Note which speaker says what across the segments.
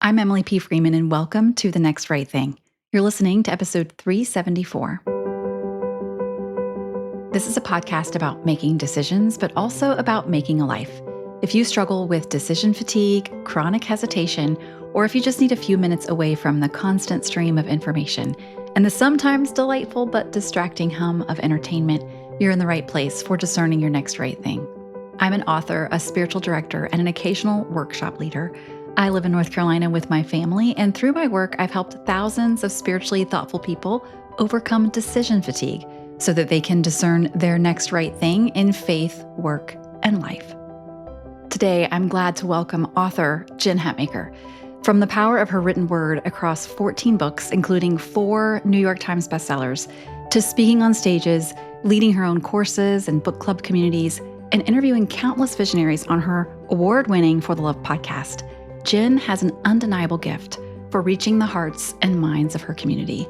Speaker 1: I'm Emily P. Freeman, and welcome to The Next Right Thing. You're listening to episode 374. This is a podcast about making decisions, but also about making a life. If you struggle with decision fatigue, chronic hesitation, or if you just need a few minutes away from the constant stream of information and the sometimes delightful but distracting hum of entertainment, you're in the right place for discerning your next right thing. I'm an author, a spiritual director, and an occasional workshop leader. I live in North Carolina with my family, and through my work, I've helped thousands of spiritually thoughtful people overcome decision fatigue so that they can discern their next right thing in faith, work, and life. Today, I'm glad to welcome author Jen Hatmaker. From the power of her written word across 14 books, including 4 New York Times bestsellers, to speaking on stages, leading her own courses and book club communities, and interviewing countless visionaries on her award-winning For the Love podcast, Jen has an undeniable gift for reaching the hearts and minds of her community.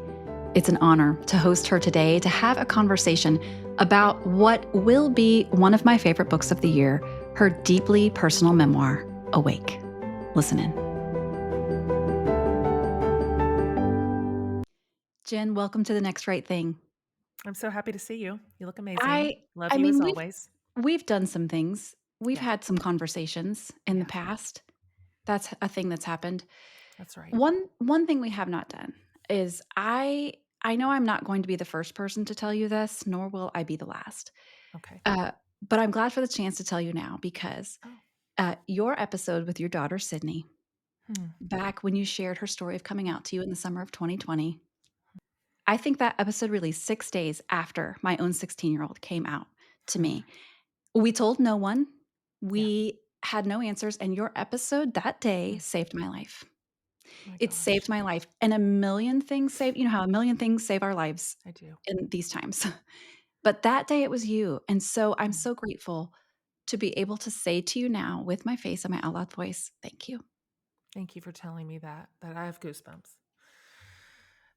Speaker 1: It's an honor to host her today to have a conversation about what will be one of my favorite books of the year, her deeply personal memoir, Awake. Listen in. Jen, welcome to The Next Right Thing.
Speaker 2: I'm so happy to see you. You look amazing.
Speaker 1: I
Speaker 2: Love
Speaker 1: I
Speaker 2: you as
Speaker 1: mean,
Speaker 2: always.
Speaker 1: we've done some things. We've
Speaker 2: Yeah,
Speaker 1: had some conversations in the
Speaker 2: yeah,
Speaker 1: past. That's a thing that's happened.
Speaker 2: that's right.
Speaker 1: One thing we have not done is I know I'm not going to be the first person to tell you this, nor will I be the last.
Speaker 2: Okay.
Speaker 1: Uh, but I'm glad for the chance to tell you now because
Speaker 2: Oh,
Speaker 1: your episode with your daughter Sydney,
Speaker 2: hmm.
Speaker 1: back when you shared her story of coming out to you in the summer of 2020, I think that episode released 6 days after my own 16-year-old came out to
Speaker 2: Hmm.
Speaker 1: me. We told no one.
Speaker 2: Yeah.
Speaker 1: We had no answers, and your episode that day
Speaker 2: Hmm.
Speaker 1: saved my life.
Speaker 2: My
Speaker 1: It saved
Speaker 2: gosh,
Speaker 1: my life, and a million things save how a million things save our lives
Speaker 2: I do.
Speaker 1: in these times. But that day it was you, and so I'm
Speaker 2: Hmm.
Speaker 1: so grateful to be able to say to you now with my face and my out loud voice, thank you.
Speaker 2: Thank you for telling me that. That I have goosebumps.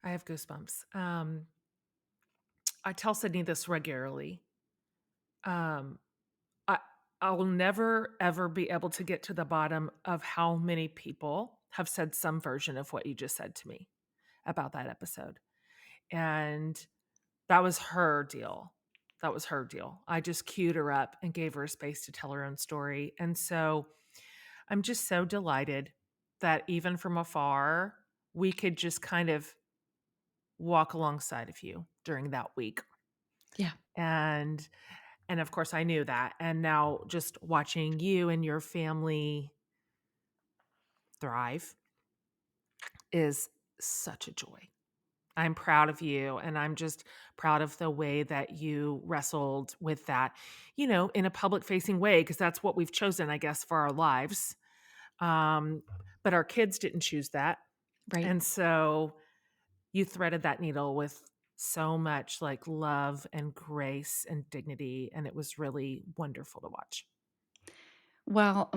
Speaker 2: I have goosebumps. I tell Sydney this regularly. Um, I I'll never ever be able to get to the bottom of how many people have said some version of what you just said to me about that episode, and that was her deal. That was her deal. I just queued her up and gave her a space to tell her own story. And so I'm just so delighted that even from afar, we could just kind of walk alongside of you during that week.
Speaker 1: Yeah.
Speaker 2: And of course I knew that. And now just watching you and your family thrive is such a joy. I'm proud of you, and I'm just proud of the way that you wrestled with that, in a public facing way, because that's what we've chosen, I guess, for our lives. Um, but our kids didn't choose that.
Speaker 1: Right.
Speaker 2: And so you threaded that needle with so much like love and grace and dignity. And it was really wonderful to watch.
Speaker 1: Well,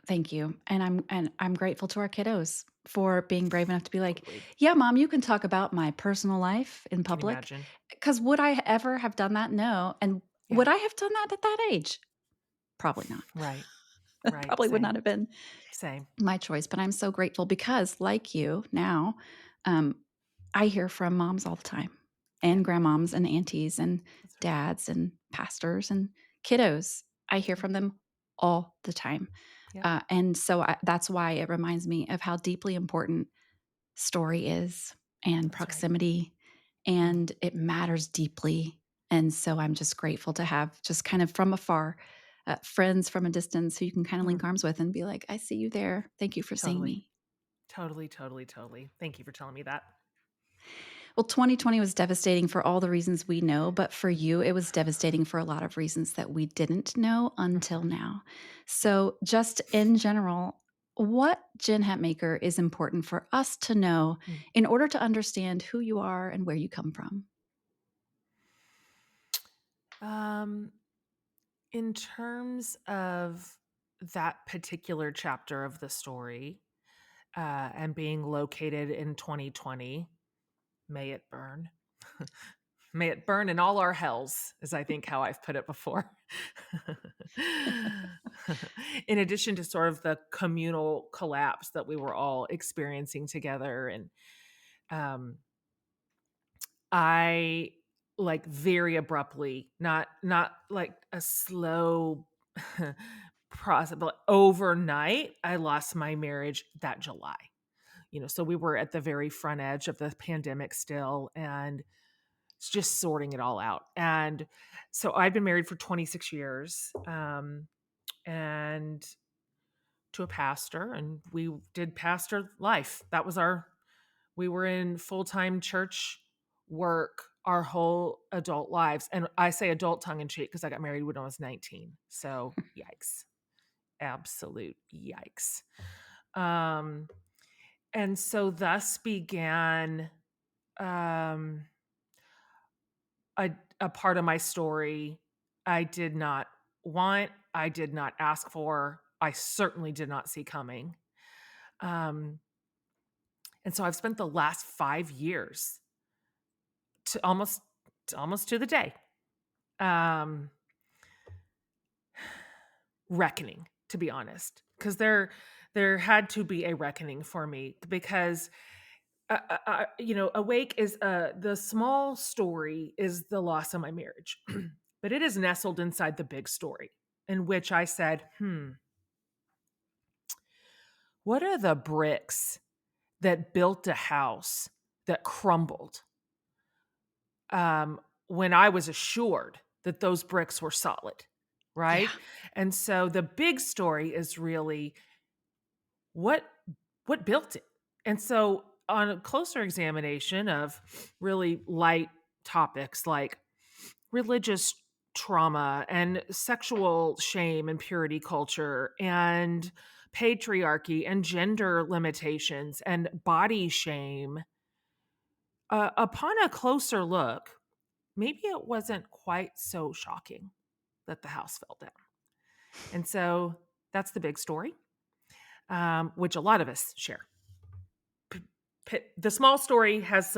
Speaker 1: thank you, and I'm grateful to our kiddos for being brave enough to be like,
Speaker 2: Totally.
Speaker 1: "Yeah, mom, you can talk about my personal life in
Speaker 2: Can you
Speaker 1: public."
Speaker 2: imagine?
Speaker 1: Because would I ever have done that? No. And
Speaker 2: Yeah.
Speaker 1: would I have done that at that age? Probably not.
Speaker 2: Right. Right.
Speaker 1: Probably would not
Speaker 2: Same.
Speaker 1: have been
Speaker 2: Same.
Speaker 1: my choice, but I'm so grateful because, like you, now, um, I hear from moms all the time,
Speaker 2: Yeah.
Speaker 1: and grandmoms and aunties and
Speaker 2: That's right.
Speaker 1: dads and pastors and kiddos. I hear
Speaker 2: Yep.
Speaker 1: from them all the time.
Speaker 2: Yep.
Speaker 1: And so that's why it reminds me of how deeply important story is and
Speaker 2: That's right.
Speaker 1: proximity,
Speaker 2: Mm.
Speaker 1: and it matters deeply. And so I'm just grateful to have just kind of from afar friends from a distance who you can kind of
Speaker 2: Mm.
Speaker 1: link arms with and be like, I see you there. Thank you for seeing
Speaker 2: Totally.
Speaker 1: me.
Speaker 2: Totally, totally, totally. Thank you for telling me that.
Speaker 1: Well, 2020 was devastating for all the reasons we know, but for you, it was devastating for a lot of reasons that we didn't know until
Speaker 2: Mhm.
Speaker 1: now.
Speaker 2: Yeah.
Speaker 1: So, just in general, what Jen Hatmaker is important for us to know
Speaker 2: Mm.
Speaker 1: in order to understand who you are and where you come from?
Speaker 2: Um, in terms of that particular chapter of the story, and being located in 2020, may it burn. May it burn in all our hells, is I think how I've put it before. In addition to sort of the communal collapse that we were all experiencing together. And um, I like very abruptly, not like a slow process, but overnight, I lost my marriage that July. So we were at the very front edge of the pandemic still, and it's just sorting it all out. And so I've been married for 26 years, and to a pastor, and we did pastor life. We were in full-time church work our whole adult lives. And I say adult tongue in cheek because I got married when I was 19. So yikes. Absolute yikes. Um, and so thus began um, a part of my story I did not want, I did not ask for, I certainly did not see coming. Um, and so I've spent the last 5 years to almost to the day, um, reckoning, to be honest, because there had to be a reckoning for me because awake is the small story is the loss of my marriage, but it is nestled inside the big story in which I said, what are the bricks that built a house that crumbled when I was assured that those bricks were solid, right?
Speaker 1: Yeah.
Speaker 2: And so the big story is really what built it. And so on a closer examination of really light topics like religious trauma and sexual shame and purity culture and patriarchy and gender limitations and body shame, upon a closer look, maybe it wasn't quite so shocking that the house fell down. And so that's the big story, which a lot of us share. The small story has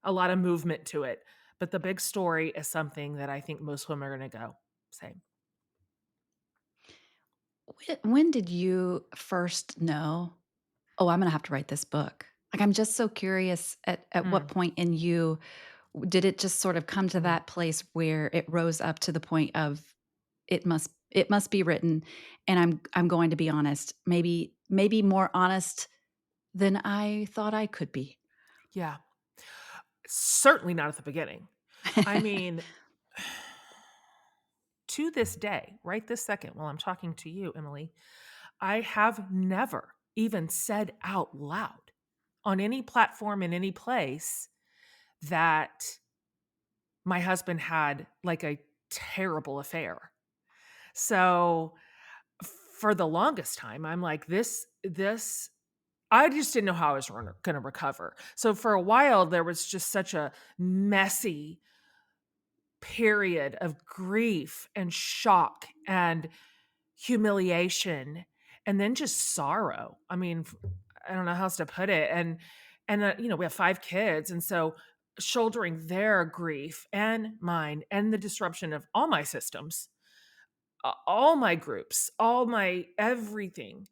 Speaker 2: a lot of movement to it, but the big story is something that I think most women are going to go same.
Speaker 1: When did you first know, "Oh, I'm gonna have to write this book"? Like, I'm just so curious at what
Speaker 2: Mm,
Speaker 1: point in you did it just sort of come to
Speaker 2: mm.
Speaker 1: that place where it rose up to the point of it must be written, and I'm going to be honest, maybe more honest than I thought I could be.
Speaker 2: Yeah, certainly not at the beginning. I mean, to this day, right this second, while I'm talking to you, Emily, I have never even said out loud on any platform in any place that my husband had like a terrible affair. So for the longest time, I'm like, this, I just didn't know how I was going to recover. So for a while, there was just such a messy period of grief and shock and humiliation and then just sorrow. I mean, I don't know how else to put it. And we have 5 kids, and so shouldering their grief and mine and the disruption of all my systems, all my groups, all my everything.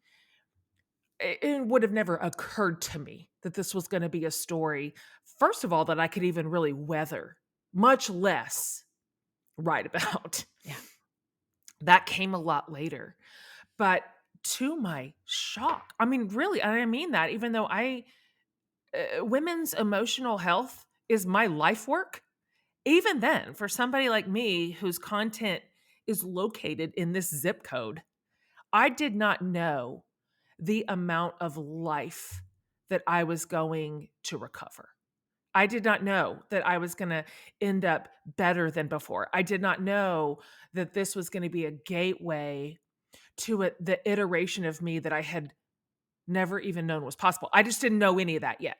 Speaker 2: It would have never occurred to me that this was going to be a story, first of all, that I could even really weather, much less write about.
Speaker 1: Yeah.
Speaker 2: That came a lot later. But to my shock, I mean, really, and I mean that, even though women's emotional health is my life work, even then, for somebody like me whose content is located in this zip code, I did not know the amount of life that I was going to recover. I did not know that I was going to end up better than before. I did not know that this was going to be a gateway to the iteration of me that I had never even known was possible. I just didn't know any of that yet.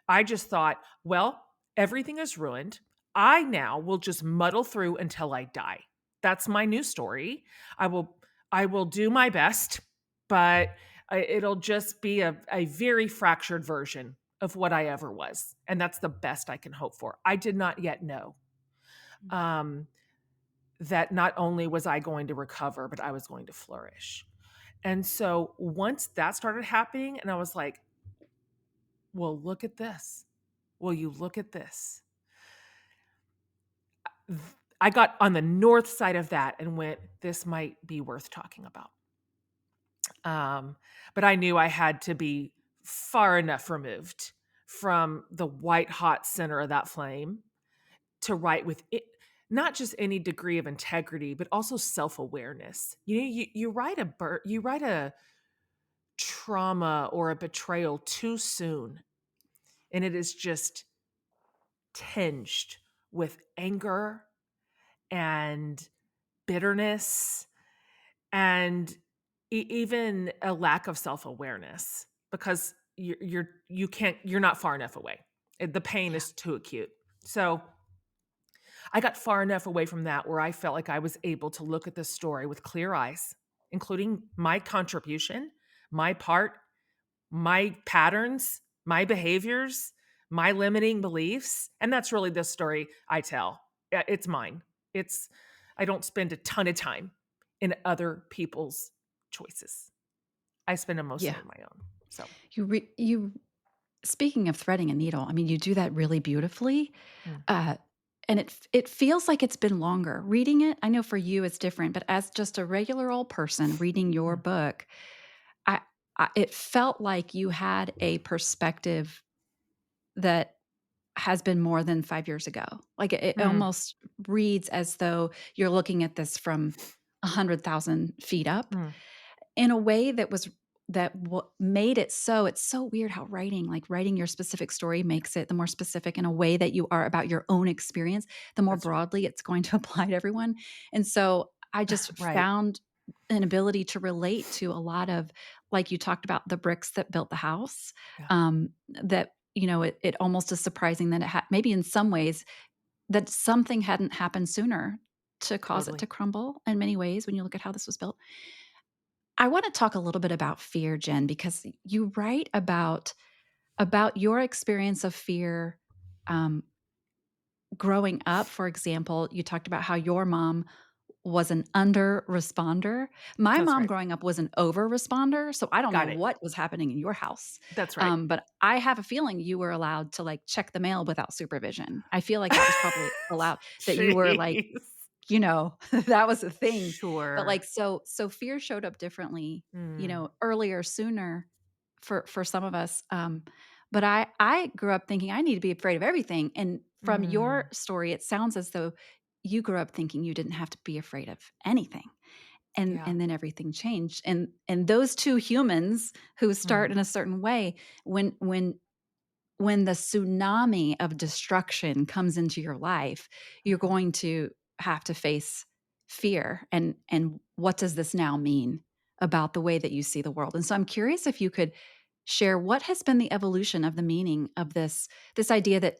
Speaker 2: I just thought, well, everything is ruined. I now will just muddle through until I die. That's my new story. I will I will do my best, but it'll just be a very fractured version of what I ever was. And that's the best I can hope for. I did not yet know. um, that not only was I going to recover, but I was going to flourish. And so once that started happening, and I was like, well, look at this. Will you look at this? I got on the north side of that and went, this might be worth talking about. Um, but I knew I had to be far enough removed from the white hot center of that flame to write with it, not just any degree of integrity, but also self-awareness. You write a trauma or a betrayal too soon, and it is just tinged with anger and bitterness and even a lack of self-awareness because you're not far enough away. The pain
Speaker 1: Yeah.
Speaker 2: is too acute. So I got far enough away from that where I felt like I was able to look at the story with clear eyes, including my contribution, my part, my patterns, my behaviors, my limiting beliefs. And that's really the story I tell. It's mine. It's I don't spend a ton of time in other people's choices. I spend it mostly
Speaker 1: Yeah.
Speaker 2: in my own. So,
Speaker 1: You speaking of threading a needle, I mean, you do that really beautifully.
Speaker 2: mm,
Speaker 1: Uh, and it feels like it's been longer. Reading it, I know for you it's different, but as just a regular old person reading your
Speaker 2: mm,
Speaker 1: book, I, it felt like you had a perspective that has been more than 5 years ago. Like, it
Speaker 2: mm,
Speaker 1: almost reads as though you're looking at this from 100,000 feet up
Speaker 2: mm,
Speaker 1: in a way that was that what made it so it's so weird how writing your specific story makes it the more specific in a way that you are about your own experience, the more
Speaker 2: that's right.
Speaker 1: broadly it's going to apply to everyone. And so I just
Speaker 2: Right.
Speaker 1: found an ability to relate to a lot of, like you talked about, the bricks that built the house.
Speaker 2: Yeah,
Speaker 1: That, it almost is surprising that maybe in some ways that something hadn't happened sooner to cause it
Speaker 2: totally.
Speaker 1: to crumble in many ways when you look at how this was built. I want to talk a little bit about fear, Jen, because you write about your experience of fear, um, growing up. For example, you talked about how your mom was an under responder. My
Speaker 2: That's
Speaker 1: mom
Speaker 2: right.
Speaker 1: growing up was an over responder, so I don't know
Speaker 2: Got it.
Speaker 1: what was happening in your house.
Speaker 2: That's right.
Speaker 1: But I have a feeling you were allowed to, like, check the mail without supervision. I feel like that was probably allowed, that you were, like,
Speaker 2: Jeez.
Speaker 1: that was a thing. But,
Speaker 2: Sure.
Speaker 1: like, so fear showed up differently,
Speaker 2: Mm,
Speaker 1: earlier, sooner for some of us. But I grew up thinking I need to be afraid of everything. And from your
Speaker 2: mm,
Speaker 1: story, it sounds as though you grew up thinking you didn't have to be afraid of anything. And
Speaker 2: yeah.
Speaker 1: and then everything changed. And those two humans who start
Speaker 2: Mm,
Speaker 1: in a certain way, when the tsunami of destruction comes into your life, you're
Speaker 2: mhm.
Speaker 1: going to have to face fear. And what does this now mean about the way that you see the world? And so I'm curious if you could share what has been the evolution of the meaning of this idea that,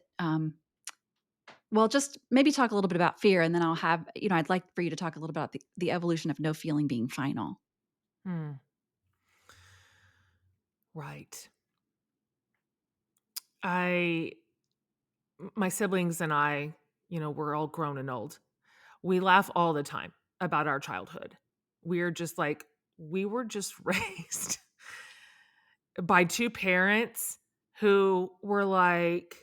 Speaker 1: well, just maybe talk a little bit about fear, and then I'd like for you to talk a little about the evolution of no feeling being final.
Speaker 2: Mm, right. I My siblings and I, we're all grown and old. We laugh all the time about our childhood. We're just like we were just raised by two parents who were like,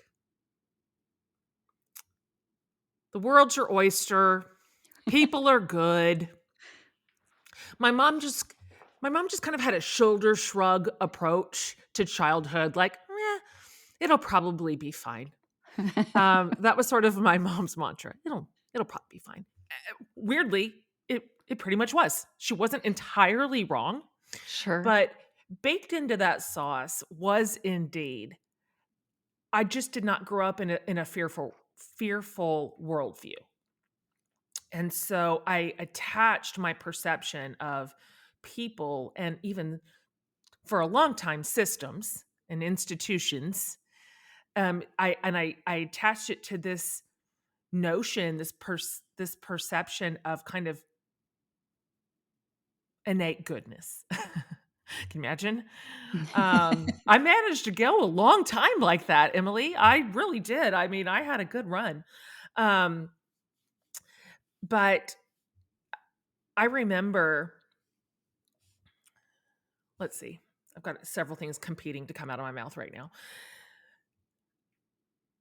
Speaker 2: the world's your oyster. People are good. My mom just my mom just kind of had a shoulder shrug approach to childhood, like, it'll probably be fine. That was sort of my mom's mantra. It'll probably be fine. Weirdly, it pretty much was. She wasn't entirely wrong,
Speaker 1: Sure.
Speaker 2: but baked into that sauce was indeed, I just did not grow up in a fearful worldview. And so I attached my perception of people and even for a long time systems and institutions. I attached it to this notion, this perception of kind of innate goodness. Can you imagine? I managed to go a long time like that, Emily. I really did. I mean, I had a good run. Um, But I remember, let's see, I've got several things competing to come out of my mouth right now.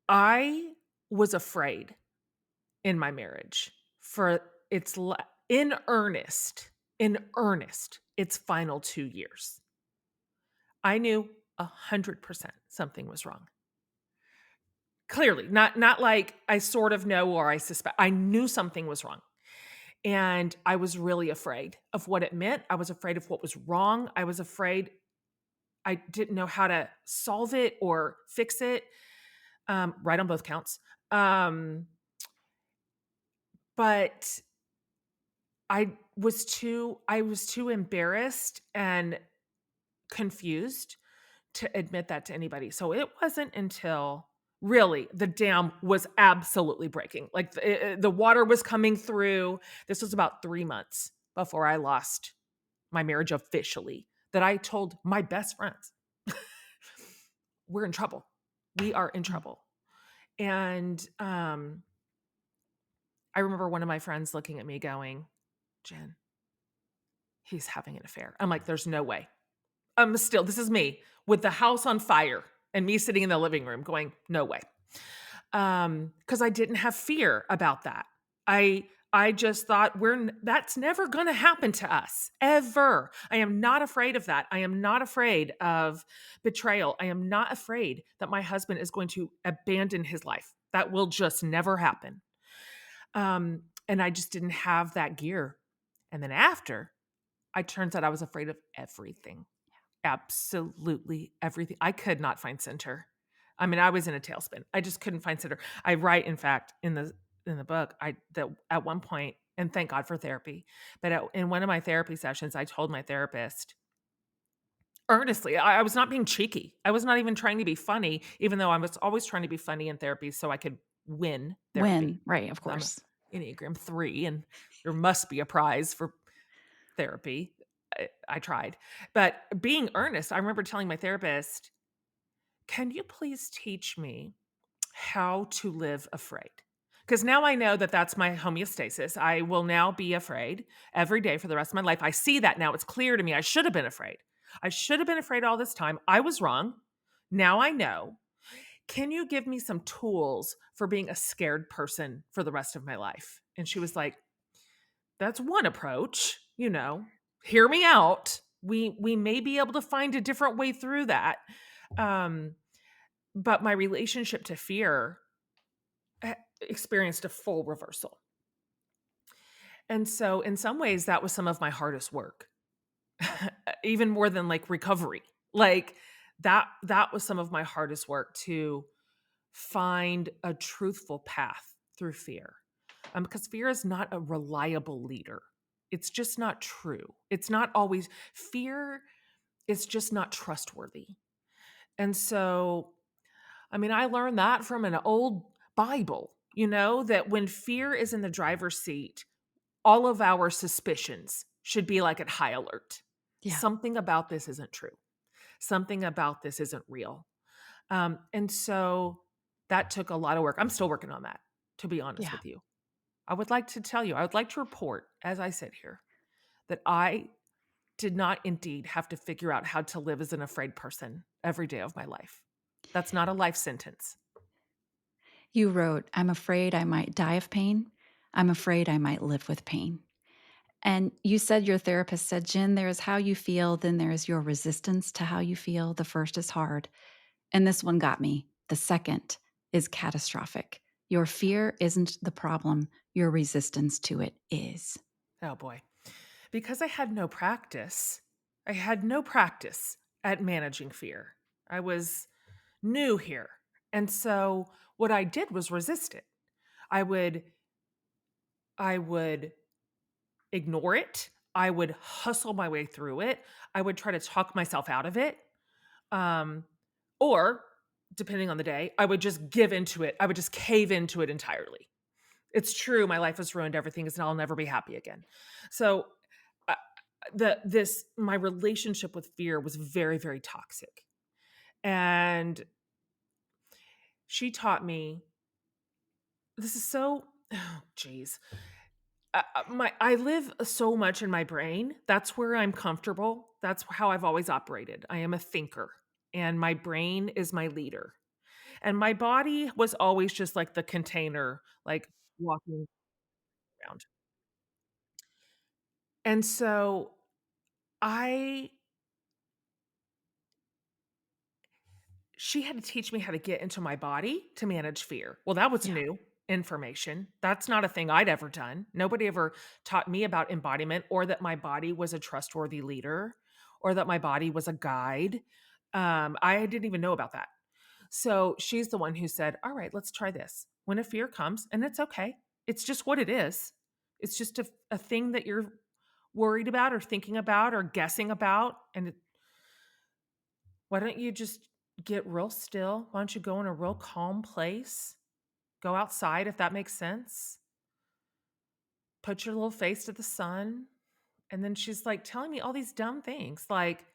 Speaker 2: I was afraid in my marriage for in earnest, its final 2 years. I knew 100% something was wrong. Clearly, not like I sort of know or I suspect. I knew something was wrong. And I was really afraid of what it meant. I was afraid of what was wrong. I was afraid I didn't know how to solve it or fix it. Right on both counts. Um, but I was too embarrassed and confused to admit that to anybody. So it wasn't until really the dam was absolutely breaking. Like the water was coming through. This was about 3 months before I lost my marriage officially, that I told my best friends, we're in trouble. We are in
Speaker 1: Mm.
Speaker 2: trouble. And I remember one of my friends looking at me going, Jen, he's having an affair. I'm like, there's no way. This is me with the house on fire and me sitting in the living room going, no way. Because I didn't have fear about that. I just thought that's never going to happen to us ever. I am not afraid of that. I am not afraid of betrayal. I am not afraid that my husband is going to abandon his life. That will just never happen. And I just didn't have that gear. And then after, I turns out I was afraid of everything. Absolutely everything. I could not find center. I mean, I was in a tailspin. I just couldn't find center. I write, in fact, in the book, that at one point, and thank God for therapy, but in one of my therapy sessions, I told my therapist earnestly, I was not being cheeky. I was not even trying to be funny, even though I was always trying to be funny in therapy so I could win
Speaker 1: When,
Speaker 2: therapy.
Speaker 1: right, of
Speaker 2: 'Cause I'm a
Speaker 1: course.
Speaker 2: Enneagram 3, and there must be a prize for therapy. I tried. But being earnest, I remember telling my therapist, can you please teach me how to live afraid? Because now I know that that's my homeostasis. I will now be afraid every day for the rest of my life. I see that now. It's clear to me. I should have been afraid. I should have been afraid all this time. I was wrong. Now I know. Can you give me some tools for being a scared person for the rest of my life? And she was like, that's one approach, hear me out. We may be able to find a different way through that. Um, but my relationship to fear experienced a full reversal. And so in some ways that was some of my hardest work. Even more than like recovery. Like that was some of my hardest work, to find a truthful path through fear. Because fear is not a reliable leader. It's just not true. It's not always fear. It's just not trustworthy. And so, I mean, I learned that from an old Bible, that when fear is in the driver's seat, all of our suspicions should be like at high alert.
Speaker 1: Yeah.
Speaker 2: Something about this isn't true. Something about this isn't real. And so that took a lot of work. I'm still working on that, to be honest
Speaker 1: Yeah.
Speaker 2: with you. I would like to tell you, I would like to report, as I sit here, that I did not indeed have to figure out how to live as an afraid person every day of my life. That's not a life sentence.
Speaker 1: You wrote, I'm afraid I might die of pain. I'm afraid I might live with pain. And you said your therapist said, Jen, there is how you feel, then there is your resistance to how you feel. The first is hard. And this one got me. The second is catastrophic. Your fear isn't the problem, your resistance to it is.
Speaker 2: Oh boy. Because I had no practice. I had no practice at managing fear. I was new here. And so what I did was resist it. I would I would ignore it. I would hustle my way through it. I would try to talk myself out of it. Um, or depending on the day, I would just give into it. I would just cave into it entirely. It's true. My life has ruined everything, and I'll never be happy again. So, uh, my relationship with fear was very, very toxic. And she taught me, this is so, oh, geez. I live so much in my brain. That's where I'm comfortable. That's how I've always operated. I am a thinker, and my brain is my leader. And my body was always just like the container, like walking around. And so I she had to teach me how to get into my body to manage fear. Well, that was
Speaker 1: Yeah.
Speaker 2: new information. That's not a thing I'd ever done. Nobody ever taught me about embodiment or that my body was a trustworthy leader or that my body was a guide. I didn't even know about that. So she's the one who said, "All right, let's try this. When a fear comes, and it's okay, it's just what it is. It's just a thing that you're worried about or thinking about or guessing about. And why don't you just get real still? Why don't you go in a real calm place? Go outside if that makes sense. Put your little face to the sun." And then she's like telling me all these dumb things like,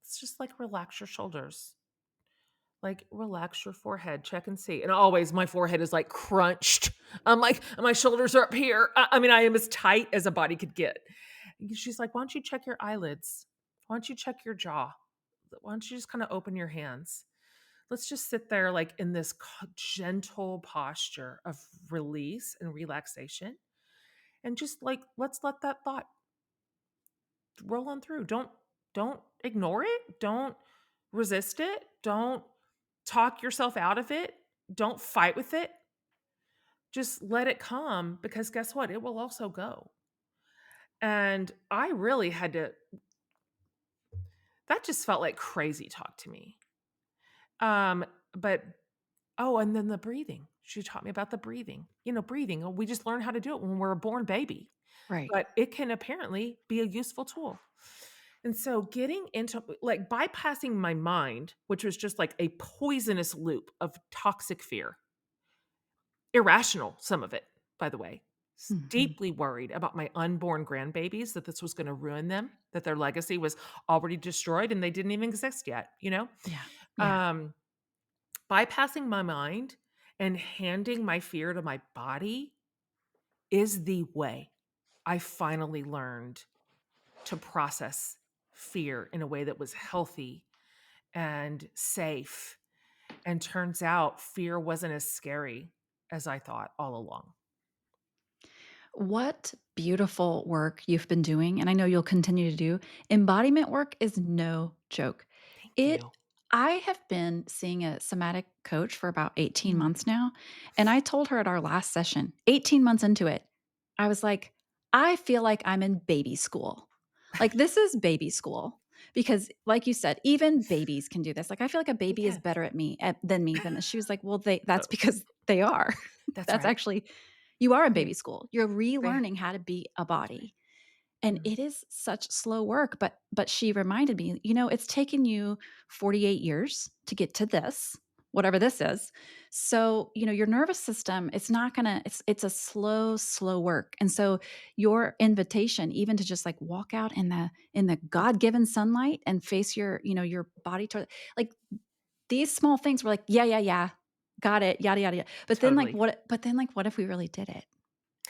Speaker 2: it's just like relax your shoulders. Like, relax your forehead, check and see. And always my forehead is like crunched. I'm like, my shoulders are up here. I mean, I am as tight as a body could get. She's like, why don't you check your eyelids? Why don't you check your jaw? Why don't you just kind of open your hands? Let's just sit there like in this gentle posture of release and relaxation. And just like, let's let that thought roll on through. Don't ignore it. Don't resist it. Don't talk yourself out of it. Don't fight with it. Just let it come because guess what? It will also go. And I really had to, that just felt like crazy talk to me. But oh, and then the breathing. She taught me about the breathing. Breathing. We just learn how to do it when we're a born baby,
Speaker 1: Right.
Speaker 2: but it can apparently be a useful tool. And so getting into like bypassing my mind, which was just like a poisonous loop of toxic fear, irrational, some of it, by the way.
Speaker 1: Mhm.
Speaker 2: Deeply worried about my unborn grandbabies, that this was going to ruin them, that their legacy was already destroyed and they didn't even exist yet,
Speaker 1: Yeah. Yeah.
Speaker 2: Um, bypassing my mind and handing my fear to my body is the way I finally learned to process fear in a way that was healthy and safe. And turns out fear wasn't as scary as I thought all along.
Speaker 1: What beautiful work you've been doing, and I know you'll continue to do. Embodiment work is no joke.
Speaker 2: Thank
Speaker 1: It
Speaker 2: you.
Speaker 1: I have been seeing a somatic coach for about 18
Speaker 2: Mm.
Speaker 1: months now, and I told her at our last session, 18 months into it, I was like, "I feel like I'm in baby school." Like, this is baby school because, like you said, even babies can do this. Like, I feel like a
Speaker 2: They
Speaker 1: baby is
Speaker 2: can.
Speaker 1: better at me than me than this. She was like, "Well, that's
Speaker 2: Oh,
Speaker 1: because they are."
Speaker 2: that's
Speaker 1: That's
Speaker 2: right.
Speaker 1: actually you are in
Speaker 2: They
Speaker 1: baby school. You're
Speaker 2: they
Speaker 1: relearning how to be a
Speaker 2: that's right.
Speaker 1: body. And
Speaker 2: Mm.
Speaker 1: it is such slow work, but she reminded me, it's taken you 48 years to get to this, whatever this is. So, your nervous system, it's not going to it's a slow work. And so your invitation even to just like walk out in the God-given sunlight and face your body toward like these small things were like, yeah, yeah, yeah. Got it. Yada yada yada.
Speaker 2: Totally.
Speaker 1: But then what if we really did it?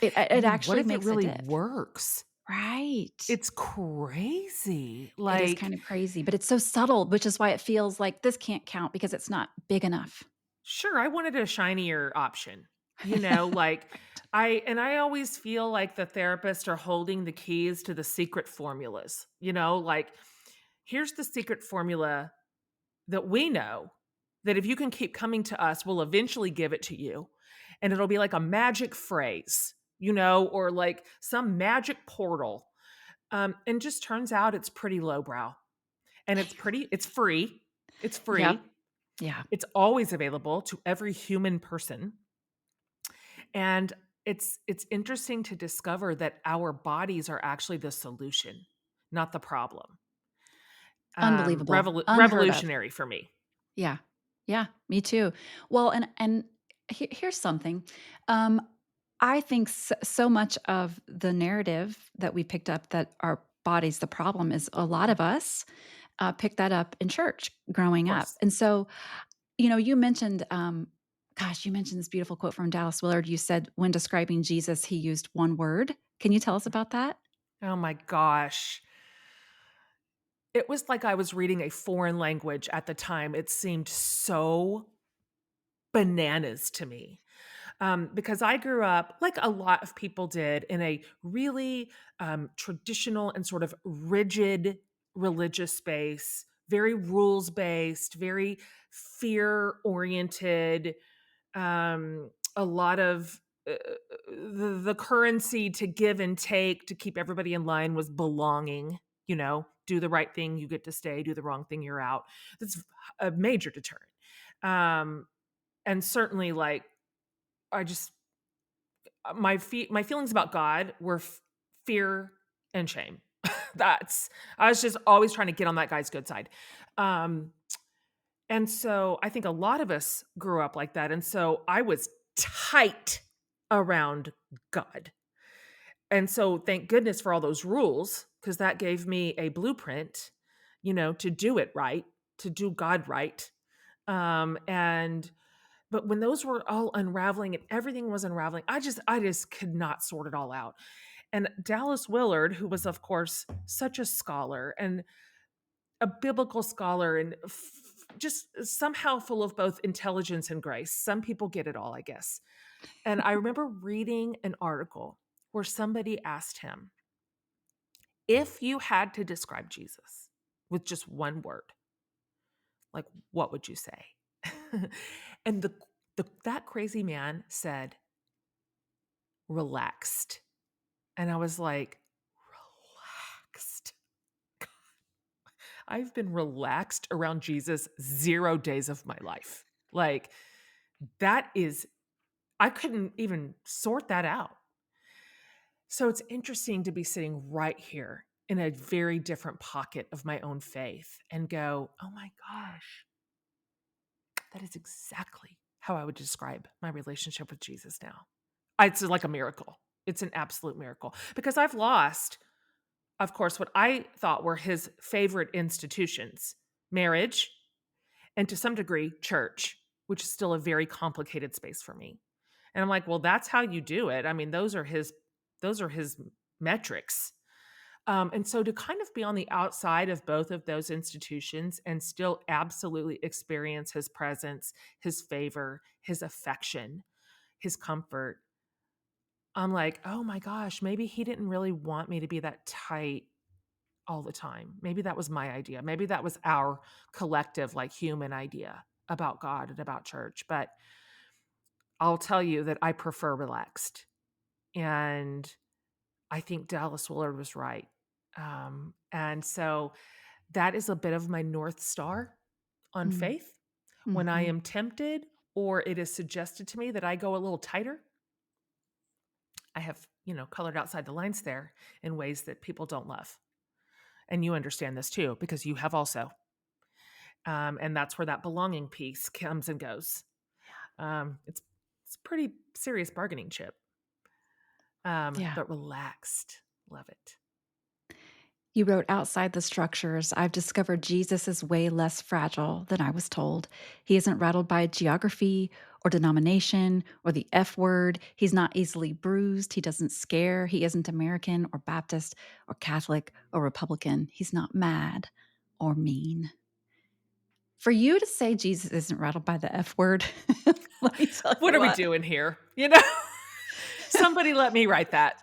Speaker 1: It
Speaker 2: And then what
Speaker 1: actually
Speaker 2: if it
Speaker 1: makes a
Speaker 2: really
Speaker 1: diff.
Speaker 2: works?
Speaker 1: Right.
Speaker 2: It's crazy.
Speaker 1: It is
Speaker 2: Like,
Speaker 1: kind of crazy, but it's so subtle, which is why it feels like this can't count because it's not big enough.
Speaker 2: sure, I wanted a shinier option, like
Speaker 1: Right.
Speaker 2: I always feel like the therapists are holding the keys to the secret formulas, like here's the secret formula that we know that if you can keep coming to us, we'll eventually give it to you. And it'll be like a magic phrase, or like some magic portal. And just turns out it's pretty lowbrow and it's free. It's
Speaker 1: Yep.
Speaker 2: free.
Speaker 1: Yeah.
Speaker 2: It's always available to every human person. And it's interesting to discover that our bodies are actually the solution, not the problem.
Speaker 1: Unbelievable. Unheard of.
Speaker 2: Revolutionary for me.
Speaker 1: Yeah. Yeah, me too. Well, and here's something. Um, I think so much of the narrative that we picked up that our body's the problem is a lot
Speaker 2: Mm,
Speaker 1: of us picked that up in church
Speaker 2: of
Speaker 1: growing up.
Speaker 2: course.
Speaker 1: And so, you mentioned Gosh, you mentioned this beautiful quote from Dallas Willard. You said when describing Jesus, he used one word. Can you tell us about that?
Speaker 2: Oh my gosh. It was like I was reading a foreign language at the time. It seemed so bananas to me. Because I grew up, like a lot of people did, in a really traditional and sort of rigid religious space, very rules based, very fear oriented, a lot of the currency to give and take to keep everybody in line was belonging. Do the right thing, you get to stay. Do the wrong thing, you're out. That's a major deterrent. Um, and certainly, like, I just my feelings about God were fear and shame. That's I was just always trying to get on that guy's good side. Um, and so I think a lot of us grew up like that. And so I was tight around God. And so thank goodness for all those rules, because that gave me a blueprint, to do it right, to do God right. And but when those were all unraveling and everything was unraveling, I just could not sort it all out. And Dallas Willard, who was of course such a scholar and a biblical scholar and just somehow full of both intelligence and grace. Some people get it all, I guess. And I remember reading an article where somebody asked him, if you had to describe Jesus with just one word, like what would you say? And that crazy man said, relaxed. And I was like, relaxed. I've been relaxed around Jesus 0 days of my life. Like, that is, I couldn't even sort that out. So it's interesting to be sitting right here in a very different pocket of my own faith and go, oh my gosh, that is exactly how I would describe my relationship with Jesus now. It's like a miracle. It's an absolute miracle because I've lost, of course, what I thought were his favorite institutions: marriage, and to some degree, church, which is still a very complicated space for me. And I'm like, well, that's how you do it. I mean, those are his metrics. And so to kind of be on the outside of both of those institutions and still absolutely experience his presence, his favor, his affection, his comfort, I'm like, oh my gosh, maybe he didn't really want me to be that tight all the time. Maybe that was my idea. Maybe that was our collective, like, human idea about God and about church. But I'll tell you that I prefer relaxed. And I think Dallas Willard was right. And so that is a bit of my North Star on
Speaker 1: Mm,
Speaker 2: faith. When I
Speaker 1: mhm.
Speaker 2: am tempted or it is suggested to me that I go a little tighter, I have, colored outside the lines there in ways that people don't love. And you understand this too, because you have also. And that's where that belonging piece comes and goes. It's a pretty serious bargaining chip,
Speaker 1: Yeah.
Speaker 2: but relaxed. Love it.
Speaker 1: You wrote outside the structures. I've discovered Jesus is way less fragile than I was told. He isn't rattled by geography or denomination or the F word. He's not easily bruised. He doesn't scare. He isn't American or Baptist or Catholic or Republican. He's not mad or mean. For you to say Jesus isn't rattled by the F word, let me tell
Speaker 2: What
Speaker 1: you
Speaker 2: are we
Speaker 1: what.
Speaker 2: doing here? Somebody let me write that.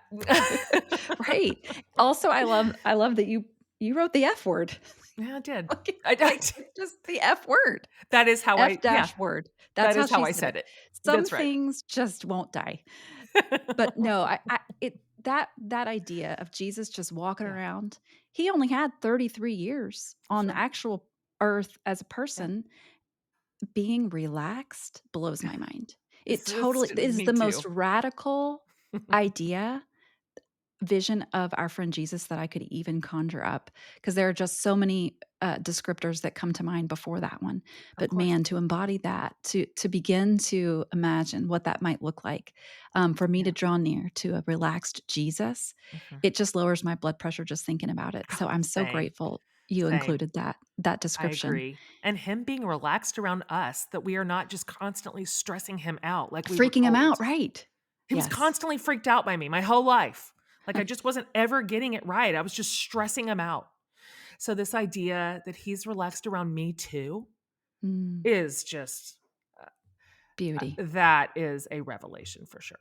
Speaker 1: Right. Also, I love that you wrote the F word.
Speaker 2: Yeah, I did.
Speaker 1: Like, it's just the F word.
Speaker 2: That is how
Speaker 1: F
Speaker 2: yeah,
Speaker 1: dash word. That's
Speaker 2: that
Speaker 1: how
Speaker 2: is how
Speaker 1: she
Speaker 2: I
Speaker 1: said
Speaker 2: said
Speaker 1: it.
Speaker 2: it.
Speaker 1: Some
Speaker 2: That's right.
Speaker 1: things just won't die. But no, I it that idea of Jesus just walking
Speaker 2: Yeah,
Speaker 1: around, he only had 33 years
Speaker 2: that's
Speaker 1: on the
Speaker 2: right.
Speaker 1: actual earth as a
Speaker 2: Yeah.
Speaker 1: person. Being relaxed blows my mind. It
Speaker 2: It's
Speaker 1: totally is
Speaker 2: me
Speaker 1: the most
Speaker 2: too.
Speaker 1: radical idea vision of our friend Jesus that I could even conjure up, because there are just so many descriptors that come to mind before that one.
Speaker 2: Of
Speaker 1: But
Speaker 2: course.
Speaker 1: man, to embody that, to begin to imagine what that might look like, for me to
Speaker 2: Yeah.
Speaker 1: draw near to a relaxed Jesus,
Speaker 2: Mhm.
Speaker 1: it just lowers my blood pressure just thinking about it. So
Speaker 2: Oh,
Speaker 1: I'm so
Speaker 2: same.
Speaker 1: grateful. you
Speaker 2: Same.
Speaker 1: included that
Speaker 2: I
Speaker 1: description.
Speaker 2: agree. And him being relaxed around us, that we are not just constantly stressing him out like we were
Speaker 1: Freaking him out,
Speaker 2: told.
Speaker 1: right.
Speaker 2: He was
Speaker 1: Yes.
Speaker 2: constantly freaked out by me my whole life. Like I just wasn't ever getting it right. I was just stressing him out. So this idea that he's relaxed around me too
Speaker 1: Mm,
Speaker 2: is just
Speaker 1: beauty.
Speaker 2: that is a revelation for sure.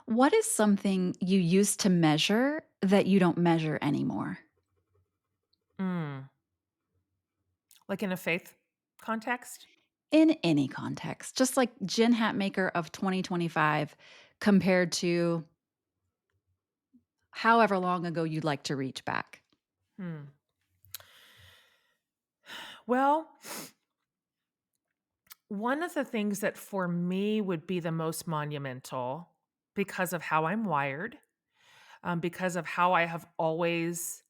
Speaker 1: What is something you used to measure that you don't measure anymore?
Speaker 2: Mm. Like in a faith context?
Speaker 1: In any context, just like Jen Hatmaker of 2025 compared to however long ago you'd like to reach back.
Speaker 2: Hmm. Well, one of the things that for me would be the most monumental because of how I'm wired, because of how I have always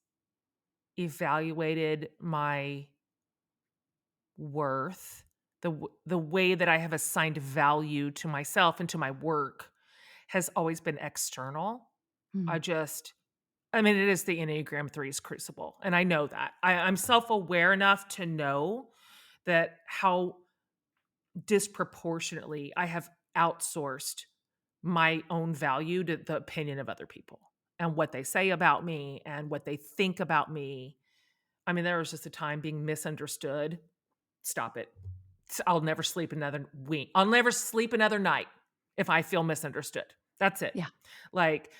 Speaker 2: evaluated my worth, the way that I have assigned value to myself and to my work has always been external. I
Speaker 1: Mm,
Speaker 2: just I mean, it is the Enneagram Three's crucible, and I know that. I'm self-aware enough to know that how disproportionately I have outsourced my own value to the opinion of other people and what they say about me and what they think about me. I mean, there was just a time being misunderstood. Stop it. I'll never sleep another week. I'll never sleep another night if I feel misunderstood. That's it.
Speaker 1: yeah.
Speaker 2: Like,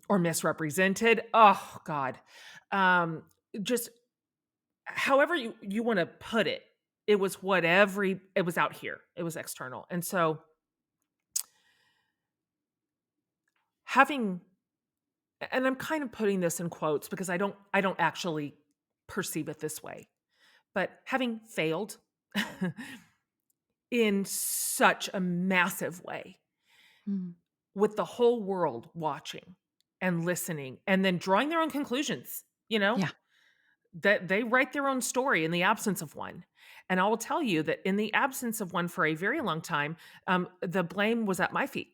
Speaker 2: or misrepresented. Oh God. Just however you want to put it, it was it was out here. It was external. And so having and I'm kind of putting this in quotes because I don't actually perceive it this way. But having failed in such a massive way
Speaker 1: Mm,
Speaker 2: with the whole world watching and listening and then drawing their own conclusions,
Speaker 1: yeah.
Speaker 2: that they write their own story in the absence of one. And I will tell you that in the absence of one for a very long time, the blame was at my feet.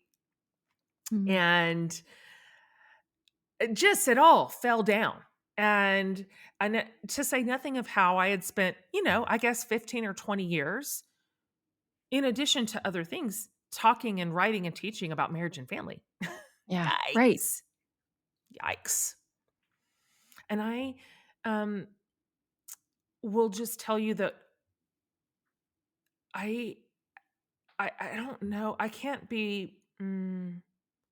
Speaker 1: Mm,
Speaker 2: And it all fell down. And to say nothing of how I had spent, I guess 15 or 20 years, in addition to other things, talking and writing and teaching about marriage and family.
Speaker 1: yeah. Right.
Speaker 2: Yikes. Yikes. And I um, will just tell you that I I don't know. I can't be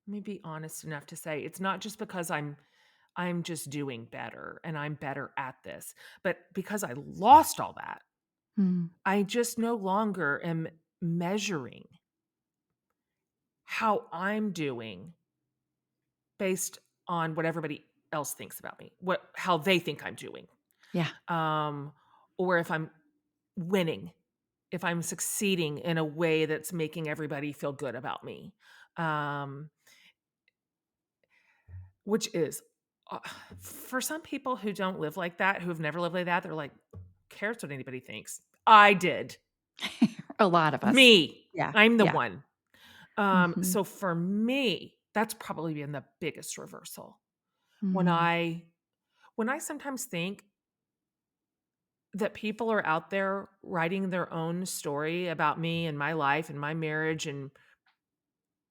Speaker 2: let me be honest enough to say it's not just because I'm just doing better and I'm better at this, but because I lost all that.
Speaker 1: Mm,
Speaker 2: I just no longer am measuring how I'm doing based on what everybody else thinks about me, how they think I'm doing.
Speaker 1: yeah.
Speaker 2: Um or if I'm winning, if I'm succeeding in a way that's making everybody feel good about me. Um Which is, uh, for some people who don't live like that, who have never lived like that, they're like, "Cares what anybody thinks." I did.
Speaker 1: A lot of us.
Speaker 2: Me.
Speaker 1: Yeah.
Speaker 2: I'm the
Speaker 1: Yeah.
Speaker 2: one.
Speaker 1: Mhm.
Speaker 2: So for me, that's probably been the biggest reversal. When
Speaker 1: Mm,
Speaker 2: I when I sometimes think that people are out there writing their own story about me and my life and my marriage and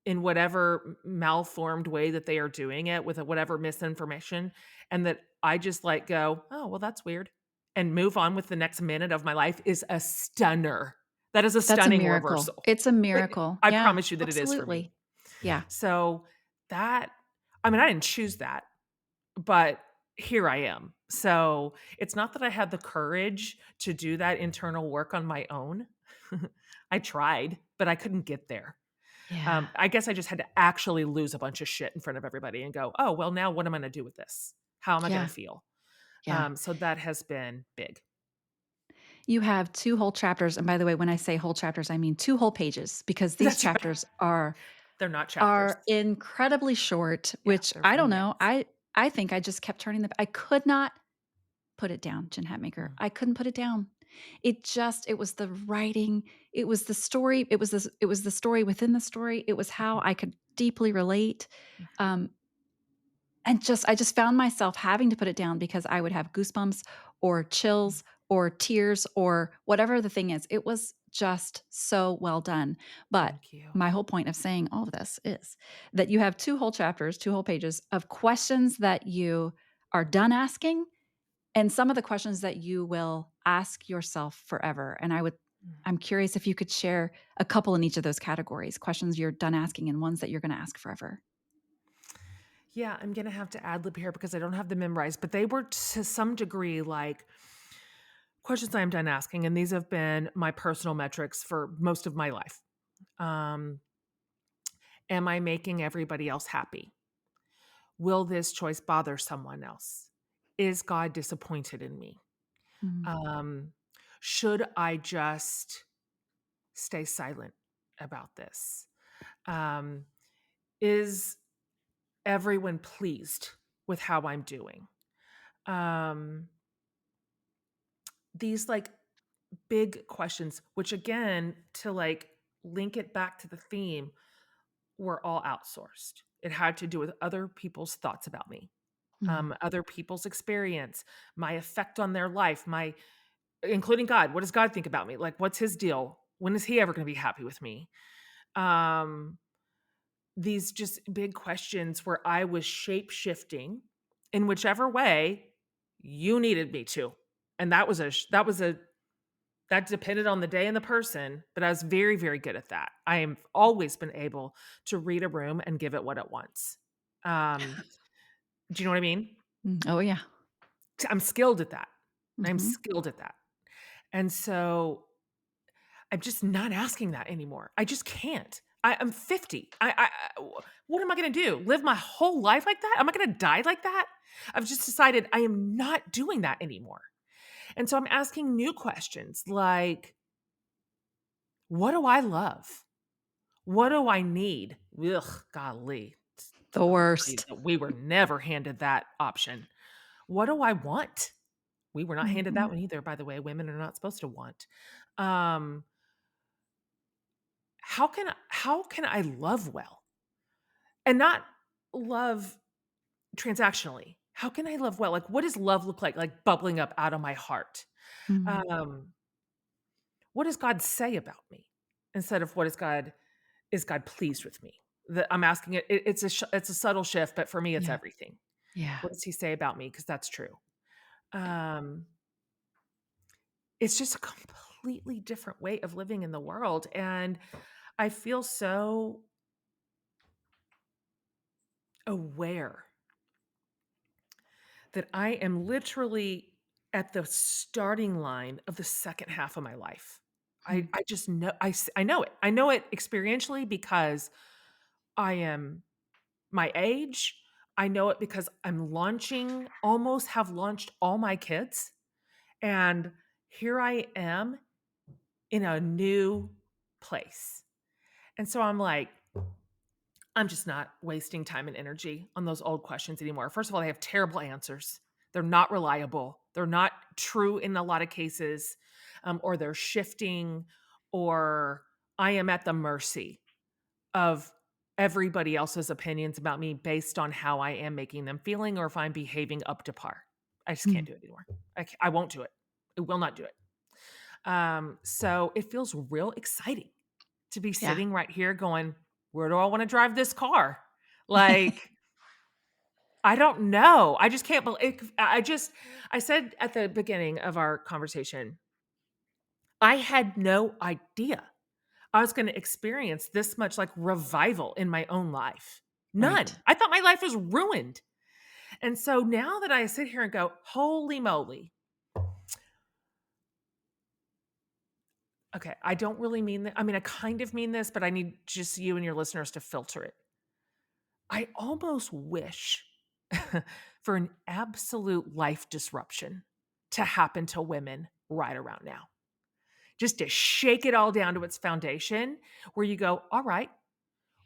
Speaker 2: in whatever malformed way that they are doing it with whatever misinformation, and that I just like go, "Oh, well, that's weird," and move on with the next minute of my life is a stunner. That is a
Speaker 1: that's a
Speaker 2: stunning
Speaker 1: miracle.
Speaker 2: reversal.
Speaker 1: It's a
Speaker 2: It
Speaker 1: miracle.
Speaker 2: I
Speaker 1: Yeah,
Speaker 2: promise you that it is for me.
Speaker 1: absolutely. Yeah.
Speaker 2: So that I mean, I didn't choose that, but here I am. So it's not that I had the courage to do that internal work on my own. I tried, but I couldn't get there.
Speaker 1: Yeah.
Speaker 2: I guess I just had to actually lose a bunch of shit in front of everybody and go, "Oh, well, now what am I gonna do with this? How am I gonna
Speaker 1: Yeah.
Speaker 2: feel?"
Speaker 1: Yeah.
Speaker 2: So that has been big.
Speaker 1: You have 2 whole chapters, and by the way, when I say whole chapters, I mean 2 whole pages because these
Speaker 2: That's right.
Speaker 1: chapters
Speaker 2: They're not chapters.
Speaker 1: are incredibly short,
Speaker 2: Yeah,
Speaker 1: which
Speaker 2: they're
Speaker 1: I don't know,
Speaker 2: vignettes.
Speaker 1: I think I just kept turning I could not put it down, Jen Hatmaker.
Speaker 2: Mm,
Speaker 1: I couldn't put it down. It was the writing, it was the story, it was the story within the story, it was how
Speaker 2: mhm,
Speaker 1: I could deeply relate, um, And I just found myself having to put it down because I would have goosebumps or chills or tears or whatever the thing is. It was just so well done. But
Speaker 2: Thank you.
Speaker 1: my whole point of saying all of this is that you have 2 whole chapters, 2 whole pages of questions that you are done asking and some of the questions that you will ask yourself forever. And
Speaker 2: Mm.
Speaker 1: I'm curious if you could share a couple in each of those categories, questions you're done asking and ones that you're gonna ask forever.
Speaker 2: Yeah, I'm gonna have to ad lib here because I don't have them memorized, but they were to some degree like questions I'm done asking, and these have been my personal metrics for most of my life. Um, am I making everybody else happy? Will this choice bother someone else? Is God disappointed in me?
Speaker 1: Mm,
Speaker 2: Um, should I just stay silent about this? Um, is everyone pleased with how I'm doing? Um, these like big questions, which again, to like link it back to the theme, were all outsourced. It had to do with other people's thoughts about me,
Speaker 1: mm,
Speaker 2: other people's experience, my effect on their life, my including God. What does God think about me? Like, what's his deal? When is he ever going to be happy with me? Um, these just big questions where I was shape shifting in whichever way you needed me to. And that depended on the day and the person, but I was very, very good at that. I am always been able to read a room and give it what it wants. Um, do you know what I mean?
Speaker 1: mm. Oh, yeah.
Speaker 2: I'm skilled at that. I'm
Speaker 1: Mhm.
Speaker 2: skilled at that. And so I'm just not asking that anymore. I just can't. I'm 50. What am I going to do? Live my whole life like that? Am I going to die like that? I've just decided I am not doing that anymore. And so I'm asking new questions like, what do I love? What do I need? Ugh, golly.
Speaker 1: The
Speaker 2: I'll tell you
Speaker 1: worst.
Speaker 2: that we were never handed that option. What do I want? We were not handed that
Speaker 1: Mhm.
Speaker 2: one either, by the way. Women are not supposed to want. Um, how can I love well? And not love transactionally. How can I love well? Like, what does love look like? Like bubbling up out of my heart.
Speaker 1: Mm.
Speaker 2: Um, what does God say about me? Instead of what is God pleased with me? That I'm asking it's a subtle shift, but for me, it's
Speaker 1: Yeah.
Speaker 2: everything.
Speaker 1: Yeah.
Speaker 2: What does he say about me? Because that's true. Um, it's just a completely different way of living in the world. And I feel so aware that I am literally at the starting line of the second half of my life.
Speaker 1: Mm.
Speaker 2: I just know I know it. I know it experientially because I am my age. I know it because I'm launching almost have launched all my kids, and here I am in a new place. And so I'm like, I'm just not wasting time and energy on those old questions anymore. First of all, they have terrible answers. They're not reliable. They're not true in a lot of cases, or they're shifting, or I am at the mercy of everybody else's opinions about me based on how I am making them feeling or if I'm behaving up to par. I just can't
Speaker 1: Mm.
Speaker 2: do it anymore. I won't do it. I will not do it. So it feels real exciting to be
Speaker 1: Yeah.
Speaker 2: sitting right here going, where do I want to drive this car? Like, I don't know. I just can't believe I said at the beginning of our conversation, I had no idea I was going to experience this much like revival in my own life.
Speaker 1: Right.
Speaker 2: None. I thought my life was ruined. And so now that I sit here and go, holy moly. Okay, I don't really mean that. I mean, I kind of mean this, but I need just you and your listeners to filter it. I almost wish for an absolute life disruption to happen to women right around now. Just to shake it all down to its foundation, where you go, all right,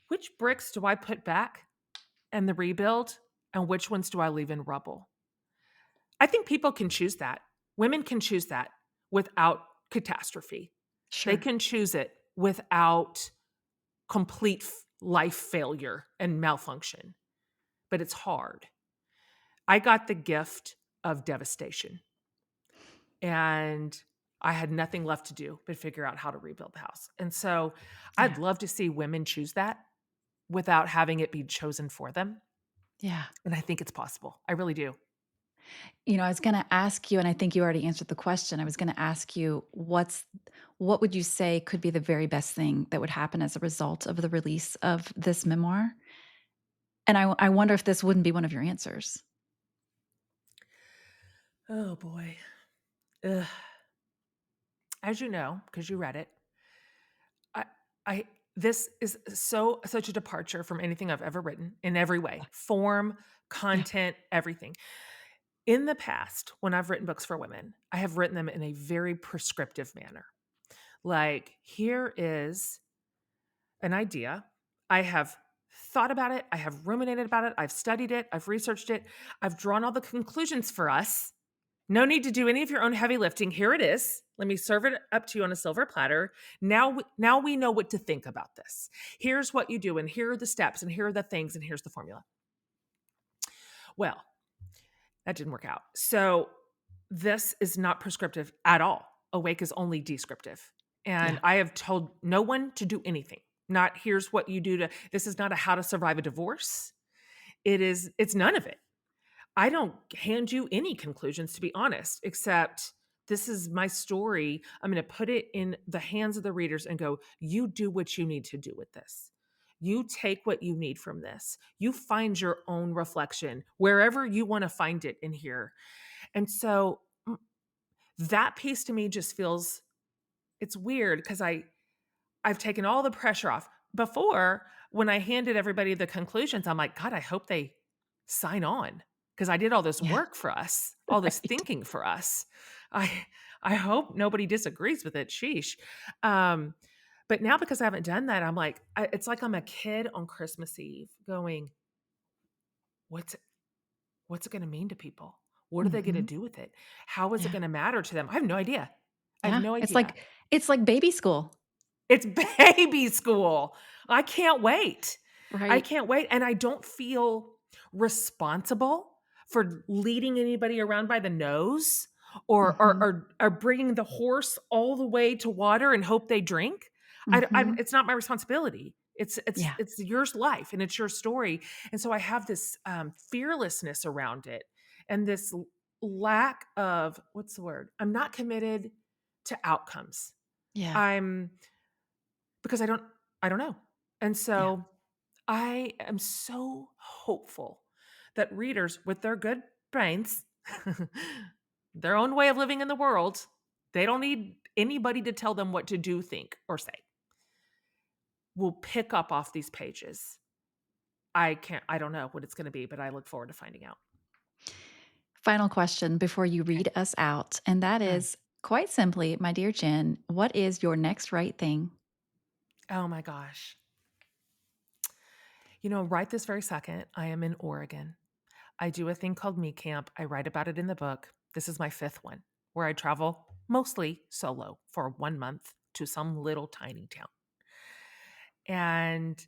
Speaker 2: which bricks do I put back and the rebuild, and which ones do I leave in rubble? I think people can choose that. Women can choose that without catastrophe. They
Speaker 1: Sure.
Speaker 2: can choose it without complete life failure and malfunction, but it's hard. I got the gift of devastation, and I had nothing left to do but figure out how to rebuild the house. And so I'd
Speaker 1: Yeah.
Speaker 2: love to see women choose that without having it be chosen for them.
Speaker 1: Yeah.
Speaker 2: And I think it's possible. I really do.
Speaker 1: I was gonna ask you, and I think you already answered the question. I was gonna ask you, what would you say could be the very best thing that would happen as a result of the release of this memoir? And I wonder if this wouldn't be one of your answers.
Speaker 2: Oh boy. Ugh. As you know, because you read it, I I this is such a departure from anything I've ever written in every way. Form,
Speaker 1: Yeah.
Speaker 2: content, everything. In the past, when I've written books for women, I have written them in a very prescriptive manner. Like, here is an idea. I have thought about it. I have ruminated about it. I've studied it. I've researched it. I've drawn all the conclusions for us. No need to do any of your own heavy lifting. Here it is. Let me serve it up to you on a silver platter. Now we know what to think about this. Here's what you do, and here are the steps, and here are the things, and here's the formula. Well, that didn't work out. So this is not prescriptive at all. Awake is only descriptive. And
Speaker 1: Yeah.
Speaker 2: I have told no one to do anything. Not here's what you do to this is not a how to survive a divorce. It's none of it. I don't hand you any conclusions, to be honest, except this is my story. I'm going to put it in the hands of the readers and go, you do what you need to do with this. You take what you need from this. You find your own reflection wherever you want to find it in here. And so that piece to me just feels it's weird because I've taken all the pressure off. Before, when I handed everybody the conclusions, I'm like, God, I hope they sign on because I did all this
Speaker 1: Yeah.
Speaker 2: work for us, all this
Speaker 1: Right.
Speaker 2: thinking for us. I I hope nobody disagrees with it. Sheesh. Um, but now because I haven't done that, I'm like, it's like I'm a kid on Christmas Eve going, what's what's it going to mean to people? What are they going to
Speaker 1: Mhm.
Speaker 2: do with it? How is it
Speaker 1: Yeah.
Speaker 2: going to matter to them? I have no idea. I have
Speaker 1: Yeah.
Speaker 2: no
Speaker 1: It's
Speaker 2: idea.
Speaker 1: like it's like baby school,
Speaker 2: It's baby school. I can't wait. I
Speaker 1: right?
Speaker 2: can't wait, and I don't feel responsible for leading anybody around by the nose
Speaker 1: Mhm.
Speaker 2: or bringing the horse all the way to water and hope they drink. I'm
Speaker 1: Mhm.
Speaker 2: it's not my responsibility.
Speaker 1: Yeah.
Speaker 2: It's yours life, and it's your story, and so I have this, fearlessness around it and this lack of what's the word? I'm not committed to outcomes.
Speaker 1: Yeah.
Speaker 2: I'm because I don't know. And
Speaker 1: Yeah.
Speaker 2: so I am so hopeful that readers with their good brains, their own way of living in the world, they don't need anybody to tell them what to do, think, or say, will pick up off these pages. I don't know what it's going to be, but I look forward to finding out.
Speaker 1: Final question before you
Speaker 2: Okay.
Speaker 1: read us out, and that
Speaker 2: Mm.
Speaker 1: is quite simply, my dear Jen, what is your next right thing?
Speaker 2: Oh my gosh. Right this very second, I am in Oregon. I do a thing called Me Camp. I write about it in the book. This is my fifth one, where I travel mostly solo for 1 month to some little tiny town. And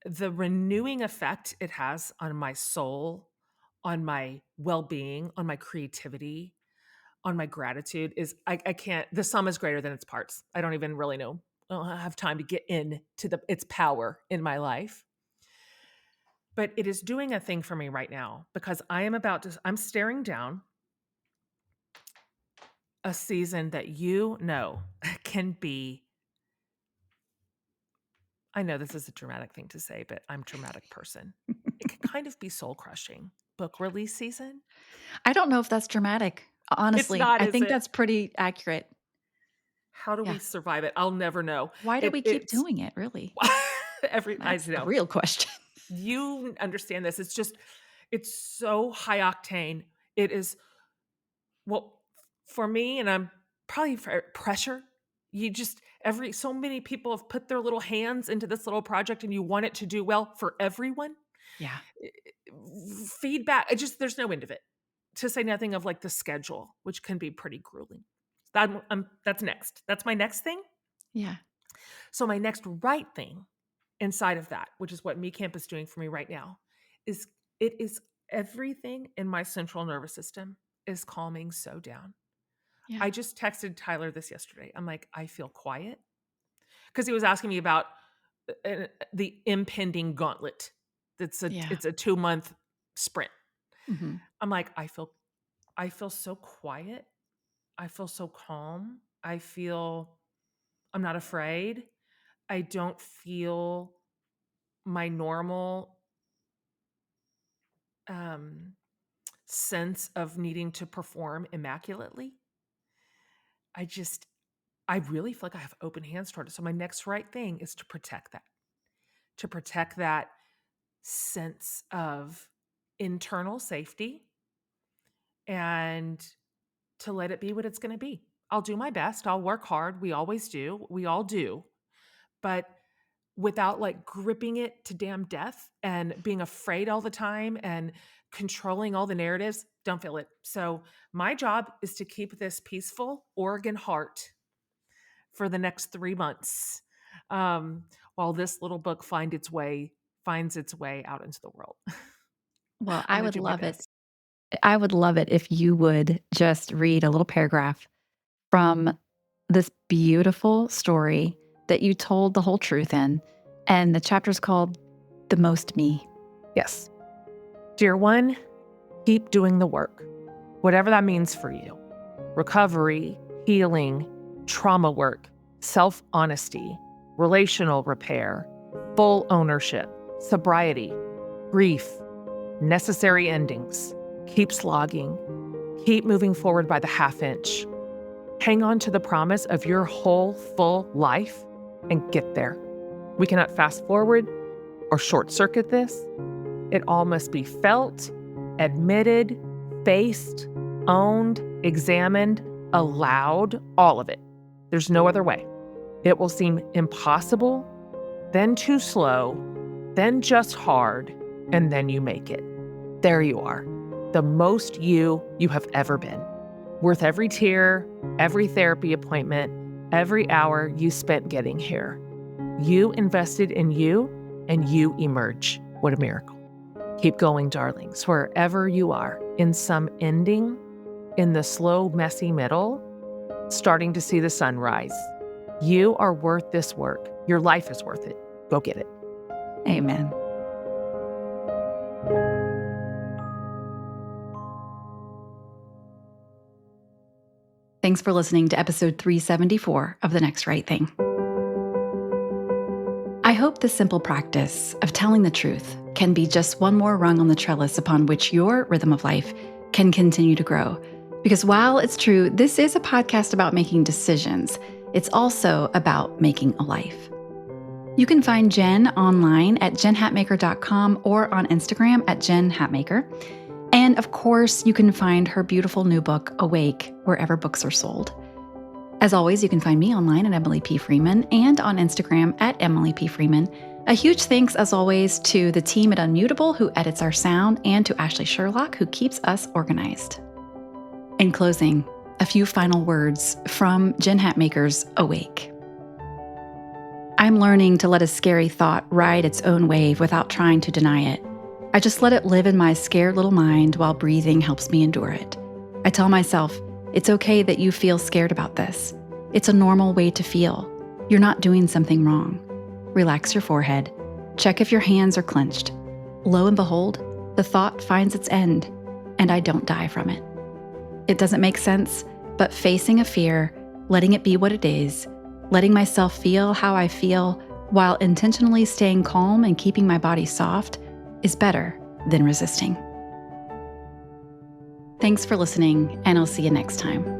Speaker 2: the renewing effect it has on my soul, on my well being, on my creativity, on my gratitude is I can't, the sum is greater than its parts. I don't even really know. I don't have time to get into its power in my life. But it is doing a thing for me right now because I'm staring down a season that can be I know this is a dramatic thing to say, but I'm a dramatic person. It can kind of be soul crushing. Book release season?
Speaker 1: I don't know if that's dramatic.
Speaker 2: It's
Speaker 1: Honestly,
Speaker 2: not,
Speaker 1: I
Speaker 2: is
Speaker 1: think
Speaker 2: it?
Speaker 1: that's pretty accurate.
Speaker 2: How do we
Speaker 1: Yeah.
Speaker 2: survive it? I'll never know.
Speaker 1: Why do we keep
Speaker 2: It's
Speaker 1: doing it, really?
Speaker 2: I
Speaker 1: That's the
Speaker 2: know.
Speaker 1: real question.
Speaker 2: You understand this. It's so high octane. It is well for me, and I'm probably for pressure. You just every so many people have put their little hands into this little project and you want it to do well for everyone.
Speaker 1: Yeah.
Speaker 2: Feedback, it just there's no end of it. To say nothing of like the schedule, which can be pretty grueling. That's next. That's my next thing.
Speaker 1: Yeah.
Speaker 2: So my next right thing inside of that, which is what Me Camp is doing for me right now, is it is everything in my central nervous system is calming so down.
Speaker 1: Yeah.
Speaker 2: I just texted Tyler this yesterday. I'm like, I feel quiet, because he was asking me about the impending gauntlet.
Speaker 1: Yeah.
Speaker 2: It's a 2-month sprint.
Speaker 1: Hmm.
Speaker 2: I'm like, I feel so quiet. I feel so calm. I'm not afraid. I don't feel my normal um, sense of needing to perform immaculately. I just, I really feel like I have open hands toward it. So my next right thing is to protect that sense of internal safety, and to let it be what it's going to be. I'll do my best. I'll work hard. We always do. We all do. But without like gripping it to damn death and being afraid all the time and controlling all the narratives, don't feel it. So my job is to keep this peaceful Oregon heart for the next 3 months, while this little book finds its way out into the world.
Speaker 1: Well,
Speaker 2: I'm
Speaker 1: I
Speaker 2: going
Speaker 1: would
Speaker 2: to do my
Speaker 1: love it.
Speaker 2: best.
Speaker 1: I would love it if you would just read a little paragraph from this beautiful story that you told the whole truth in. And the chapter's called The Most Me.
Speaker 2: Yes. Dear one, keep doing the work, whatever that means for you. Recovery, healing, trauma work, self-honesty, relational repair, full ownership, sobriety, grief, necessary endings. Keep slogging. Keep moving forward by the half inch. Hang on to the promise of your whole, full life and get there. We cannot fast forward or short circuit this. It all must be felt, admitted, faced, owned, examined, allowed, all of it. There's no other way. It will seem impossible, then too slow, then just hard, and then you make it. There you are, the most you have ever been. Worth every tear, every therapy appointment, every hour you spent getting here. You invested in you, and you emerge. What a miracle. Keep going, darlings, wherever you are, in some ending, in the slow, messy middle, starting to see the sunrise. You are worth this work. Your life is worth it. Go get it.
Speaker 1: Amen. Thanks for listening to episode 374 of The Next Right Thing. I hope this simple practice of telling the truth can be just one more rung on the trellis upon which your rhythm of life can continue to grow. Because while it's true, this is a podcast about making decisions, it's also about making a life. You can find Jen online at jenhatmaker.com or on Instagram at jenhatmaker. And of course, you can find her beautiful new book, Awake, wherever books are sold. As always, you can find me online at Emily P. Freeman and on Instagram at Emily P. Freeman. A huge thanks, as always, to the team at Unmutable who edits our sound and to Ashley Sherlock who keeps us organized. In closing, a few final words from Jen Hatmaker's Awake. I'm learning to let a scary thought ride its own wave without trying to deny it. I just let it live in my scared little mind while breathing helps me endure it. I tell myself, it's okay that you feel scared about this. It's a normal way to feel. You're not doing something wrong. Relax your forehead. Check if your hands are clenched. Lo and behold, the thought finds its end, and I don't die from it. It doesn't make sense, but facing a fear, letting it be what it is, letting myself feel how I feel while intentionally staying calm and keeping my body soft is better than resisting. Thanks for listening, and I'll see you next time.